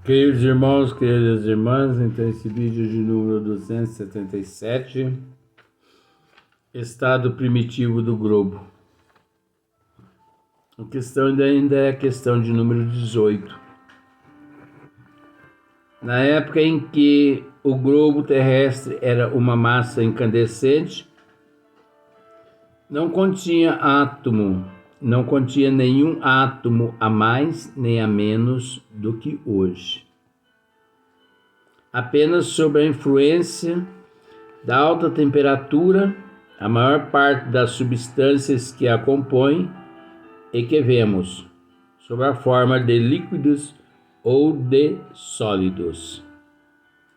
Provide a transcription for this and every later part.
Queridos irmãos, queridas irmãs, então esse vídeo de número 277, estado primitivo do globo. A questão ainda é a questão de número 18. Na época em que o globo terrestre era uma massa incandescente, não continha nenhum átomo a mais nem a menos do que hoje. Apenas sob a influência da alta temperatura, a maior parte das substâncias que a compõem e que vemos, sob a forma de líquidos ou de sólidos,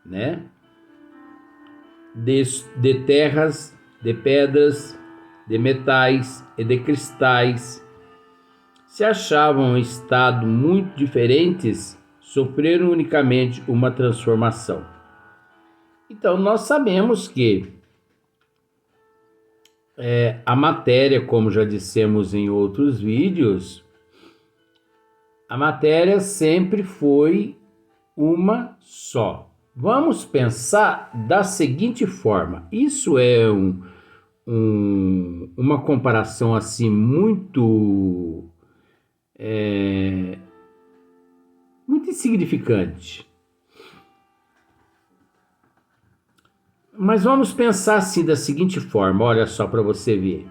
né? De terras, de pedras, de metais e de cristais, se achavam em estado muito diferentes, sofreram unicamente uma transformação. Então, nós sabemos que a matéria, como já dissemos em outros vídeos, a matéria sempre foi uma só. Vamos pensar da seguinte forma: isso é uma comparação assim muito insignificante. Mas vamos pensar assim da seguinte forma, olha só para você ver.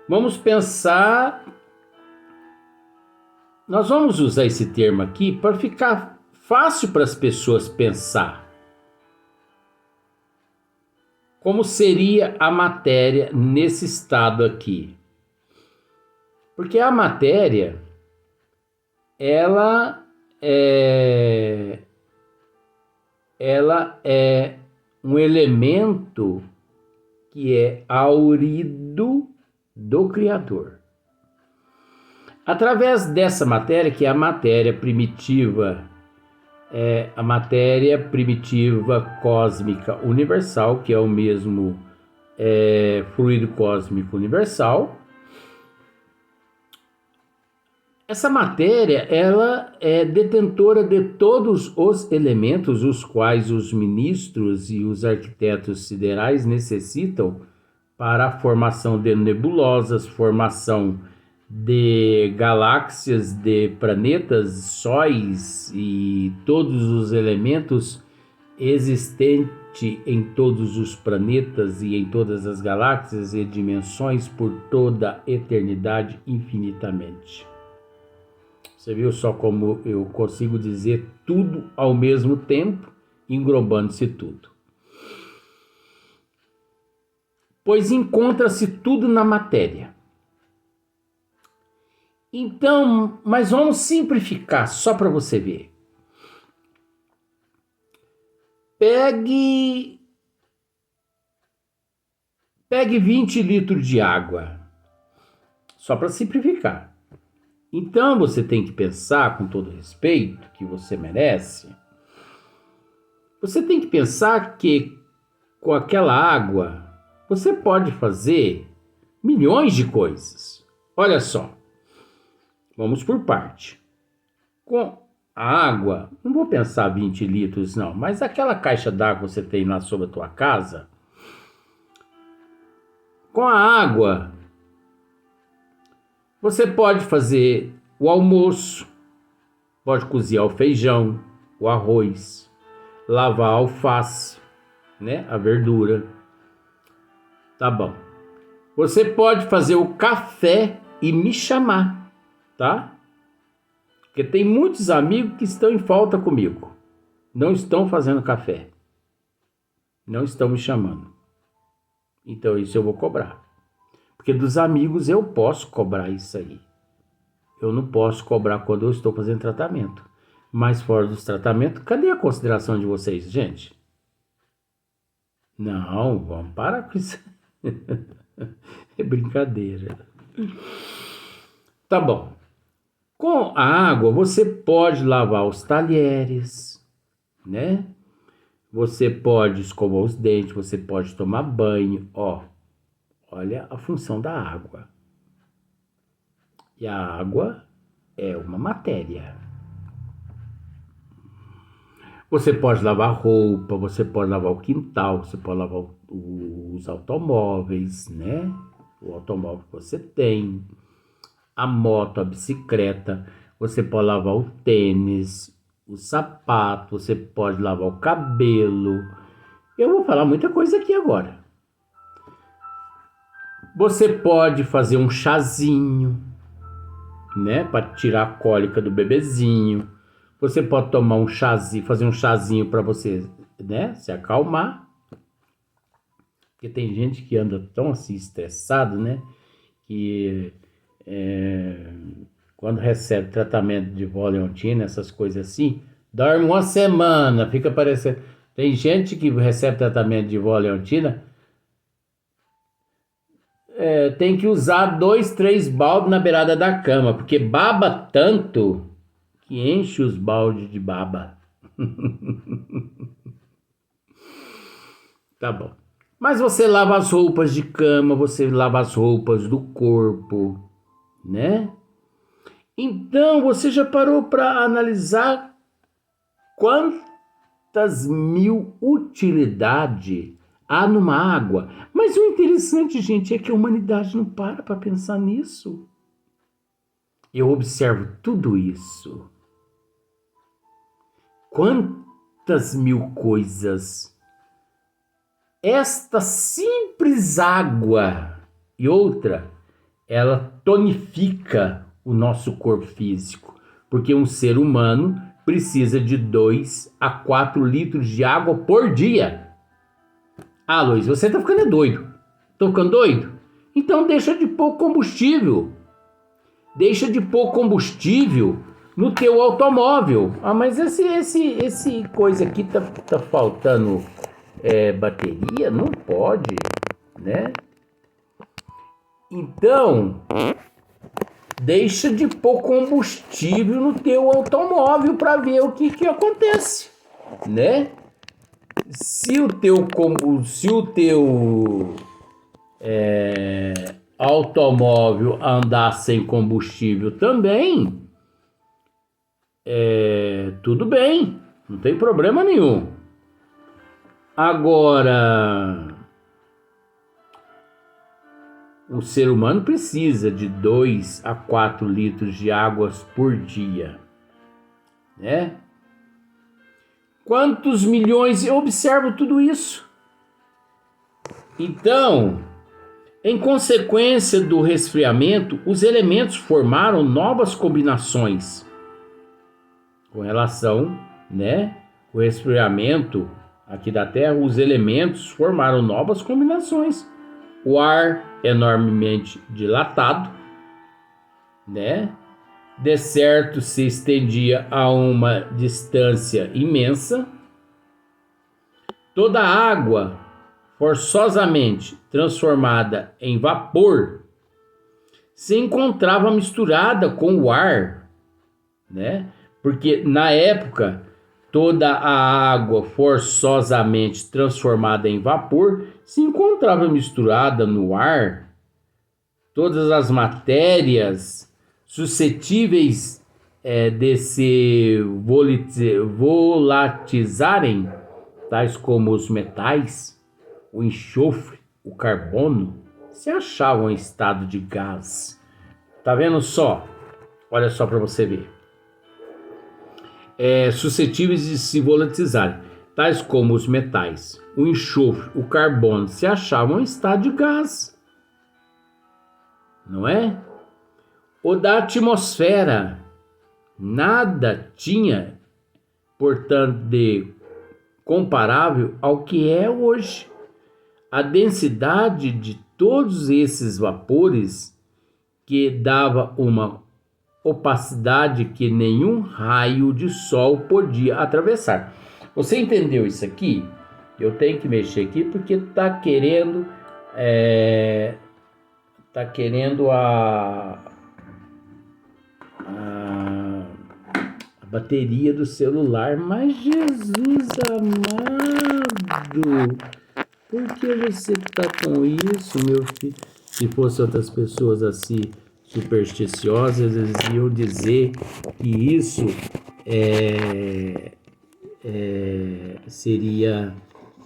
Vamos pensar, nós vamos usar esse termo aqui para ficar fácil para as pessoas pensar. Como seria a matéria nesse estado aqui? Porque a matéria, ela é um elemento que é aurido do Criador. Através dessa matéria, que é a matéria primitiva cósmica universal, que é o mesmo fluido cósmico universal, essa matéria, ela é detentora de todos os elementos os quais os ministros e os arquitetos siderais necessitam para a formação de nebulosas, formação de galáxias, de planetas, sóis e todos os elementos existentes em todos os planetas e em todas as galáxias e dimensões por toda a eternidade infinitamente. Você viu só como eu consigo dizer tudo ao mesmo tempo, englobando-se tudo. Pois encontra-se tudo na matéria. Então, mas vamos simplificar só para você ver. Pegue 20 litros de água, só para simplificar. Então você tem que pensar, com todo respeito que você merece, você tem que pensar que com aquela água você pode fazer milhões de coisas. Olha só, vamos por parte. Com a água, não vou pensar 20 litros não, mas aquela caixa d'água que você tem lá sobre a tua casa, com a água você pode fazer o almoço, pode cozinhar o feijão, o arroz, lavar a alface, né, a verdura. Tá bom. Você pode fazer o café e me chamar, tá? Porque tem muitos amigos que estão em falta comigo. Não estão fazendo café. Não estão me chamando. Então isso eu vou cobrar. Porque dos amigos eu posso cobrar isso aí. Eu não posso cobrar quando eu estou fazendo tratamento. Mas fora dos tratamentos, cadê a consideração de vocês, gente? Não, vamos parar com isso. É brincadeira. Tá bom. Com a água você pode lavar os talheres, né? Você pode escovar os dentes, você pode tomar banho, ó. Olha a função da água. E a água é uma matéria. Você pode lavar roupa, você pode lavar o quintal, você pode lavar os automóveis, né? O automóvel que você tem, a moto, a bicicleta, você pode lavar o tênis, o sapato, você pode lavar o cabelo. Eu vou falar muita coisa aqui agora. Você pode fazer um chazinho, né, para tirar a cólica do bebezinho. Você pode tomar um chazinho, fazer um chazinho para você, né, se acalmar. Porque tem gente que anda tão assim estressado, né, que quando recebe tratamento de Valium, essas coisas assim, dorme uma semana, fica parecendo. Tem gente que recebe tratamento de Valium, tem que usar 2, 3 baldes na beirada da cama, porque baba tanto que enche os baldes de baba. Tá bom. Mas você lava as roupas de cama, você lava as roupas do corpo, né? Então, você já parou para analisar quantas mil utilidades há numa água? Mas o interessante, gente, é que a humanidade não para pensar nisso. Eu observo tudo isso. Quantas mil coisas. Esta simples água e outra, ela tonifica o nosso corpo físico, porque um ser humano precisa de 2 a 4 litros de água por dia. Ah, Luiz, você tá ficando doido. Tô ficando doido? Então deixa de pôr combustível. Deixa de pôr combustível no teu automóvel. Ah, mas esse coisa aqui tá faltando bateria? Não pode, né? Então, deixa de pôr combustível no teu automóvel para ver o que acontece, né? Se o teu automóvel andar sem combustível também, tudo bem, não tem problema nenhum. Agora, o ser humano precisa de 2 a 4 litros de águas por dia, né? Quantos milhões? Eu observo tudo isso. Então, em consequência do resfriamento, os elementos formaram novas combinações com relação, né, o resfriamento aqui da Terra, os elementos formaram novas combinações. O ar enormemente dilatado, né? De certo se estendia a uma distância imensa. Toda a água forçosamente transformada em vapor se encontrava misturada com o ar, né? Porque na época toda a água forçosamente transformada em vapor se encontrava misturada no ar. Todas as matérias suscetíveis de se volatilizarem, tais como os metais, o enxofre, o carbono, se achavam em estado de gás. Tá vendo só? Olha só para você ver. Suscetíveis de se volatilizarem, tais como os metais, o enxofre, o carbono, se achavam em estado de gás. Não é? O da atmosfera, nada tinha, portanto, de comparável ao que é hoje. A densidade de todos esses vapores que dava uma opacidade que nenhum raio de sol podia atravessar. Você entendeu isso aqui? Eu tenho que mexer aqui porque está querendo a bateria do celular. Mas Jesus amado, por que você está com isso, meu filho? Se fossem outras pessoas assim supersticiosas, eles iam dizer que isso seria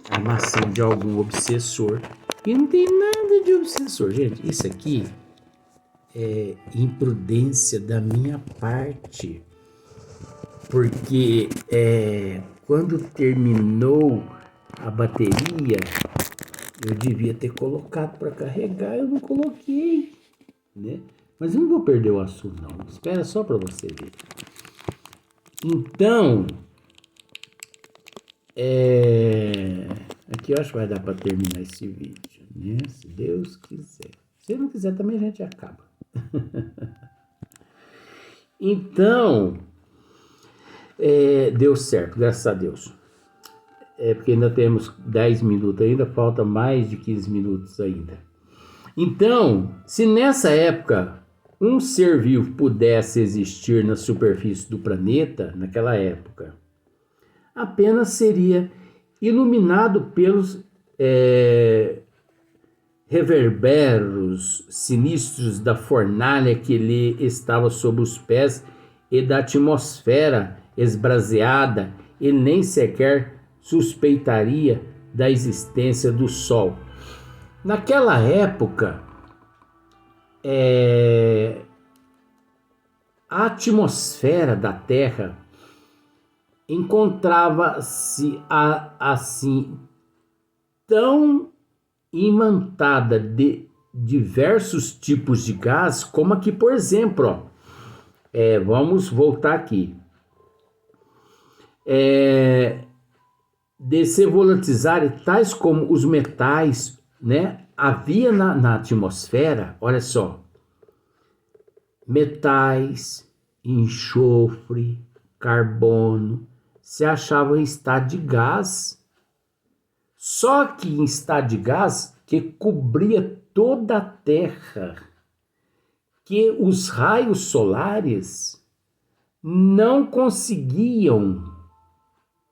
a armação de algum obsessor. E não tem nada de obsessor, gente. Isso aqui é imprudência da minha parte. Porque quando terminou a bateria, eu devia ter colocado para carregar, eu não coloquei, né? Mas eu não vou perder o assunto, não. Espera só para você ver. Então, aqui eu acho que vai dar para terminar esse vídeo, né? Se Deus quiser. Se não quiser também a gente acaba. Então, deu certo, graças a Deus. Porque ainda temos 10 minutos ainda, falta mais de 15 minutos ainda. Então, se nessa época um ser vivo pudesse existir na superfície do planeta, naquela época, apenas seria iluminado pelos reverberos sinistros da fornalha que lhe estava sob os pés e da atmosfera esbraseada, e nem sequer suspeitaria da existência do Sol. Naquela época, a atmosfera da Terra encontrava-se assim tão imantada de diversos tipos de gás, como aqui, por exemplo, vamos voltar aqui. De se volatilizarem, tais como os metais, né? Havia na atmosfera, olha só, metais, enxofre, carbono, se achavam em estado de gás. Só que em estado de gás que cobria toda a Terra, que os raios solares não conseguiam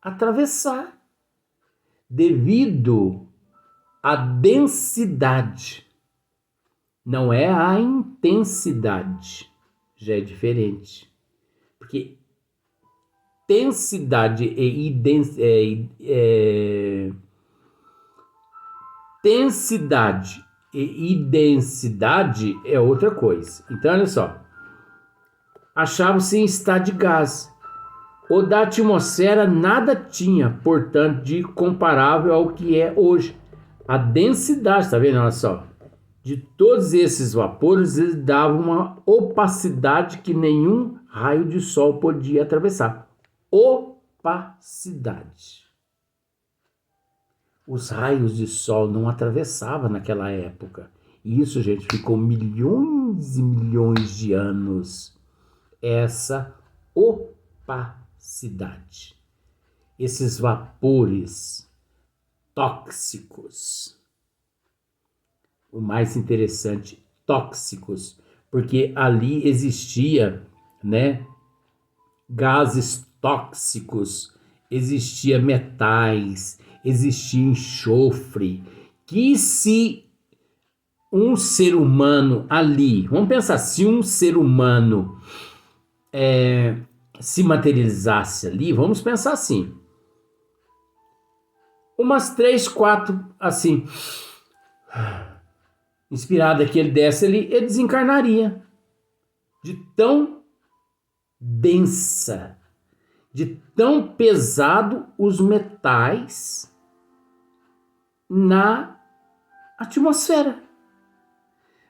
atravessar, devido à densidade. Não é a intensidade, já é diferente. Porque densidade e densidade é outra coisa. Então, olha só. Achavam-se em estado de gás. O da atmosfera nada tinha, portanto, de comparável ao que é hoje. A densidade, tá vendo? Olha só. De todos esses vapores, eles davam uma opacidade que nenhum raio de sol podia atravessar. Opacidade. Os raios de sol não atravessavam naquela época. E isso, gente, ficou milhões e milhões de anos. Essa opacidade. Esses vapores tóxicos. O mais interessante, tóxicos, porque ali existia, né, gases tóxicos, existia metais, existia enxofre, que se um ser humano ali, vamos pensar, se um ser humano se materializasse ali, vamos pensar assim, umas 3, 4, assim, inspirada que ele desse ali, ele desencarnaria. De tão densa, de tão pesado os metais na atmosfera.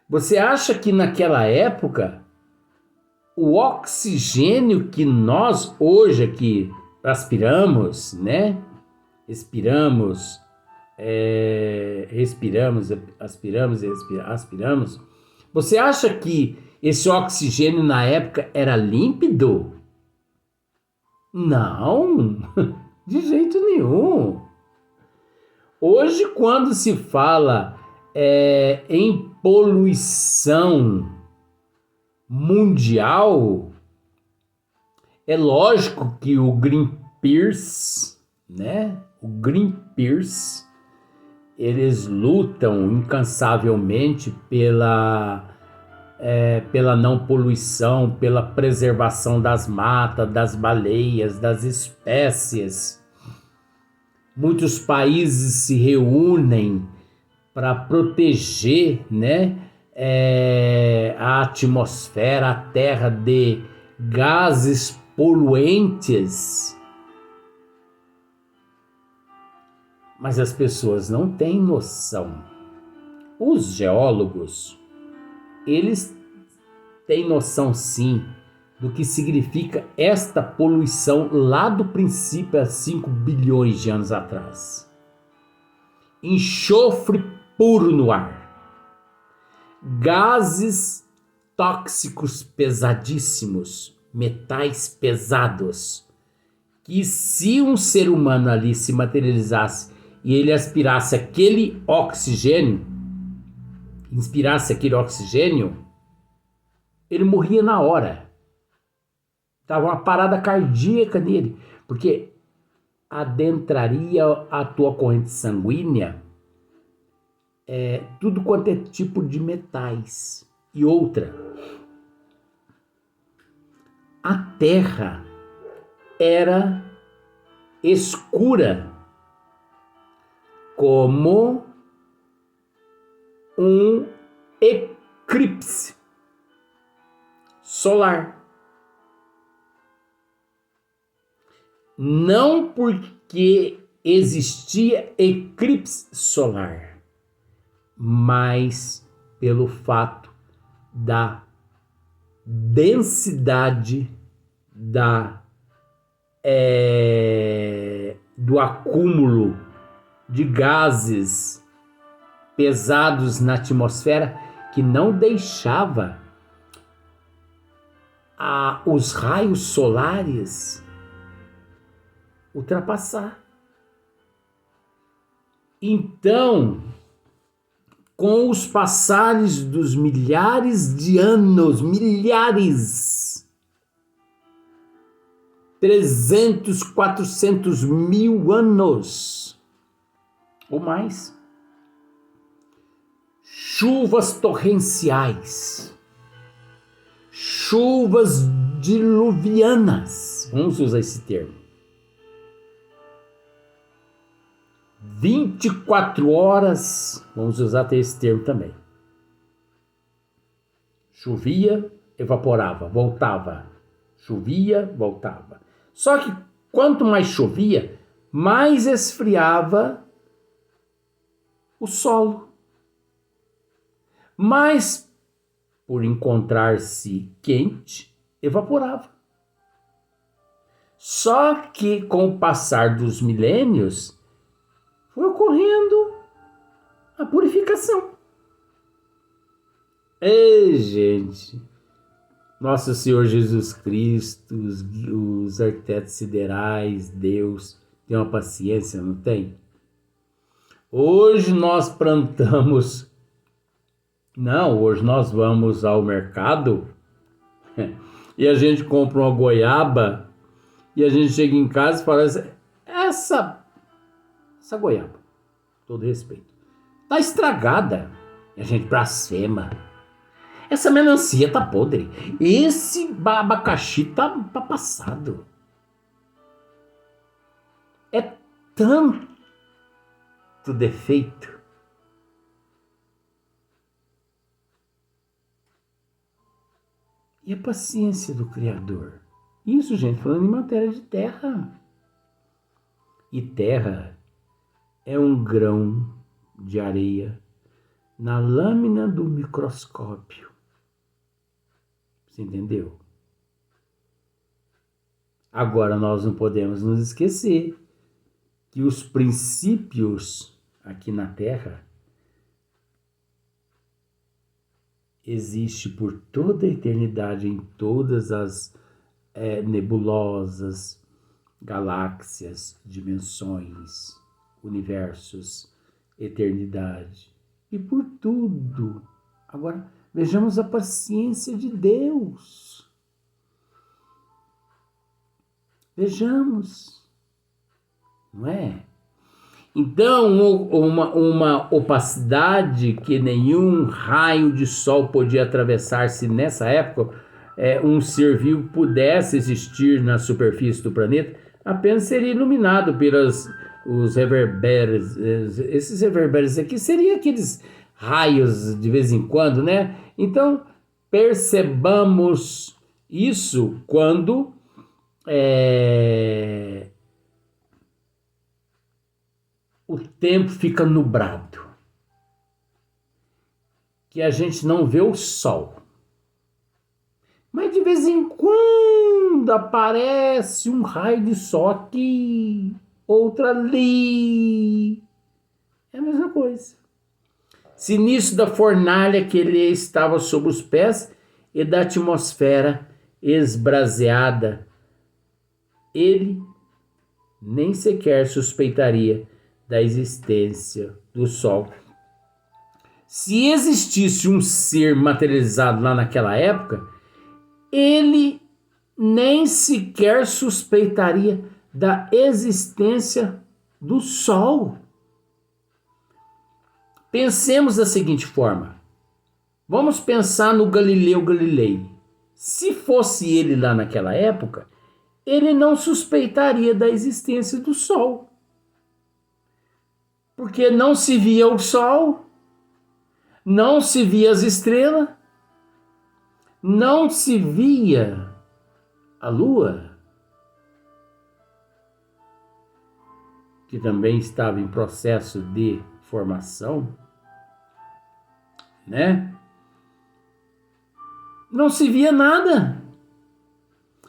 Você acha que naquela época o oxigênio que nós hoje aqui aspiramos, né? Aspiramos, aspiramos. Você acha que esse oxigênio na época era límpido? Não, de jeito nenhum. Hoje, quando se fala em poluição mundial, é lógico que o Greenpeace, né? O Greenpeace, eles lutam incansavelmente pela não poluição, pela preservação das matas, das baleias, das espécies. Muitos países se reúnem para proteger, né, a atmosfera, a Terra de gases poluentes. Mas as pessoas não têm noção. Os geólogos, eles têm noção sim do que significa esta poluição lá do princípio, há 5 bilhões de anos atrás. Enxofre puro no ar. Gases tóxicos pesadíssimos, metais pesados, que se um ser humano ali se materializasse e ele aspirasse aquele oxigênio, inspirasse aquele oxigênio, ele morria na hora. Estava uma parada cardíaca nele, porque adentraria a tua corrente sanguínea tudo quanto é tipo de metais. E outra, a Terra era escura como um eclipse solar. Não porque existia eclipse solar, mas pelo fato da densidade do acúmulo de gases pesados na atmosfera, que não deixava os raios solares ultrapassar. Então, com os passares dos milhares de anos, 300, 400 mil anos ou mais, chuvas torrenciais, chuvas diluvianas, vamos usar esse termo, 24 horas, vamos usar até esse termo também. Chovia, evaporava, voltava. Chovia, voltava. Só que quanto mais chovia, mais esfriava o solo. Mas, por encontrar-se quente, evaporava. Só que com o passar dos milênios, foi ocorrendo a purificação. Ei, gente, Nosso Senhor Jesus Cristo, os arquitetos siderais, Deus, tem uma paciência, não tem? Hoje nós plantamos, hoje nós vamos ao mercado e a gente compra uma goiaba e a gente chega em casa e fala assim, essa goiaba, todo respeito, tá estragada. E a gente blasfema. Essa melancia tá podre. Esse abacaxi tá passado. É tanto defeito. E a paciência do Criador. Isso, gente, falando em matéria de terra. E terra é um grão de areia na lâmina do microscópio. Você entendeu? Agora nós não podemos nos esquecer que os princípios aqui na Terra existem por toda a eternidade em todas as nebulosas, galáxias, dimensões, universos, eternidade. E por tudo. Agora, vejamos a paciência de Deus. Vejamos. Não é? Então, uma opacidade que nenhum raio de sol podia atravessar, se nessa época um ser vivo pudesse existir na superfície do planeta, apenas seria iluminado pelas os reverberos. Esses reverberos aqui seriam aqueles raios de vez em quando, né? Então, percebamos isso quando o tempo fica nublado, que a gente não vê o sol. Mas de vez em quando aparece um raio de sol aqui, outro ali. É a mesma coisa. Se nisso da fornalha que ele estava sob os pés e da atmosfera esbraseada, ele nem sequer suspeitaria da existência do sol. Se existisse um ser materializado lá naquela época, ele nem sequer suspeitaria da existência do sol. Pensemos da seguinte forma. Vamos pensar no Galileu Galilei. Se fosse ele lá naquela época, ele não suspeitaria da existência do sol. Porque não se via o sol, não se via as estrelas, não se via a lua, que também estava em processo de formação, né? Não se via nada.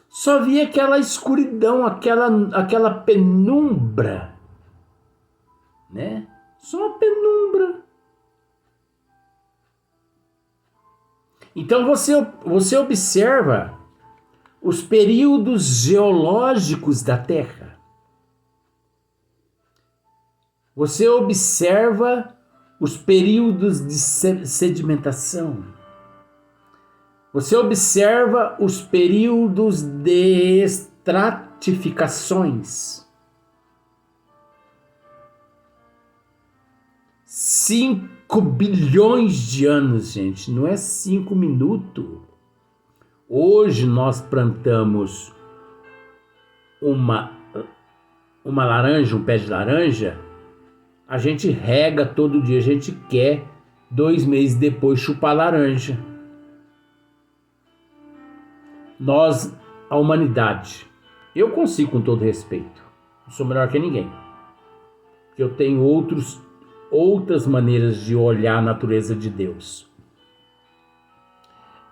Só via aquela escuridão, aquela penumbra, né? Só uma penumbra. Então você observa os períodos geológicos da Terra. Você observa os períodos de sedimentação. Você observa os períodos de estratificações. 5 bilhões de anos, gente, não é 5 minutos. Hoje nós plantamos uma laranja, um pé de laranja, a gente rega todo dia, a gente quer 2 meses depois chupar laranja. Nós, a humanidade, eu consigo com todo respeito, não sou melhor que ninguém, porque eu tenho outras maneiras de olhar a natureza de Deus.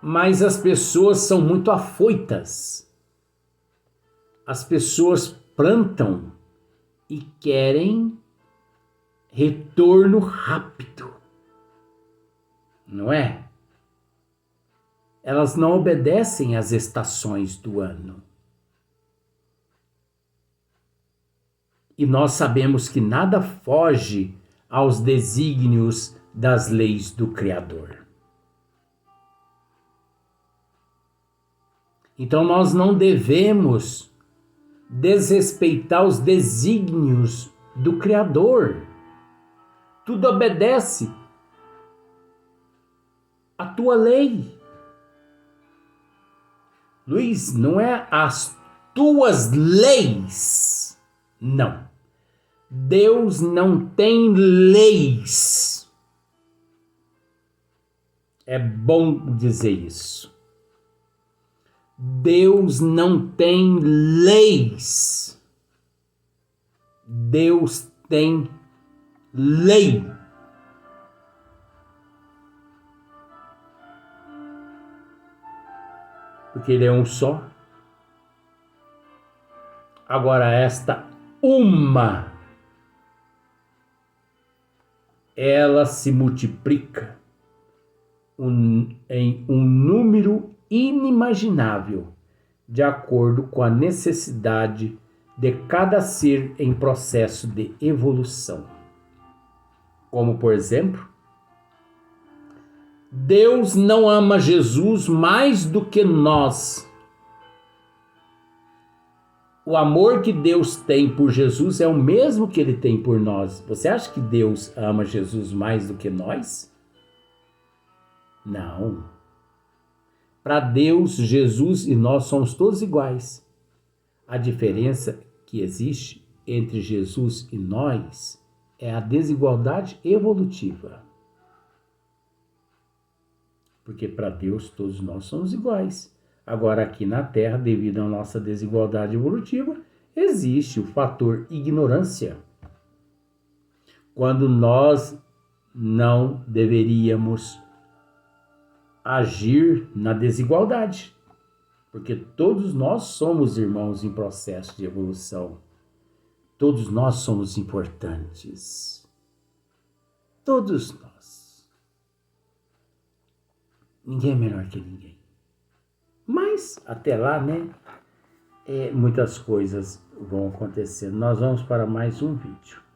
Mas as pessoas são muito afoitas. As pessoas plantam e querem retorno rápido, não é? Elas não obedecem às estações do ano. E nós sabemos que nada foge aos desígnios das leis do Criador. Então nós não devemos desrespeitar os desígnios do Criador. Tudo obedece à tua lei. Luiz, não é as tuas leis. Não. Deus não tem leis. É bom dizer isso. Deus não tem leis. Deus tem lei. Porque ele é um só. Agora esta uma, ela se multiplica em um número inimaginável, de acordo com a necessidade de cada ser em processo de evolução. Como, por exemplo, Deus não ama Jesus mais do que nós. O amor que Deus tem por Jesus é o mesmo que ele tem por nós. Você acha que Deus ama Jesus mais do que nós? Não. Para Deus, Jesus e nós somos todos iguais. A diferença que existe entre Jesus e nós é a desigualdade evolutiva. Porque para Deus todos nós somos iguais. Agora aqui na Terra, devido à nossa desigualdade evolutiva, existe o fator ignorância. Quando nós não deveríamos agir na desigualdade. Porque todos nós somos irmãos em processo de evolução. Todos nós somos importantes. Todos nós. Ninguém é melhor que ninguém. Mas, até lá, né? Muitas coisas vão acontecer. Nós vamos para mais um vídeo.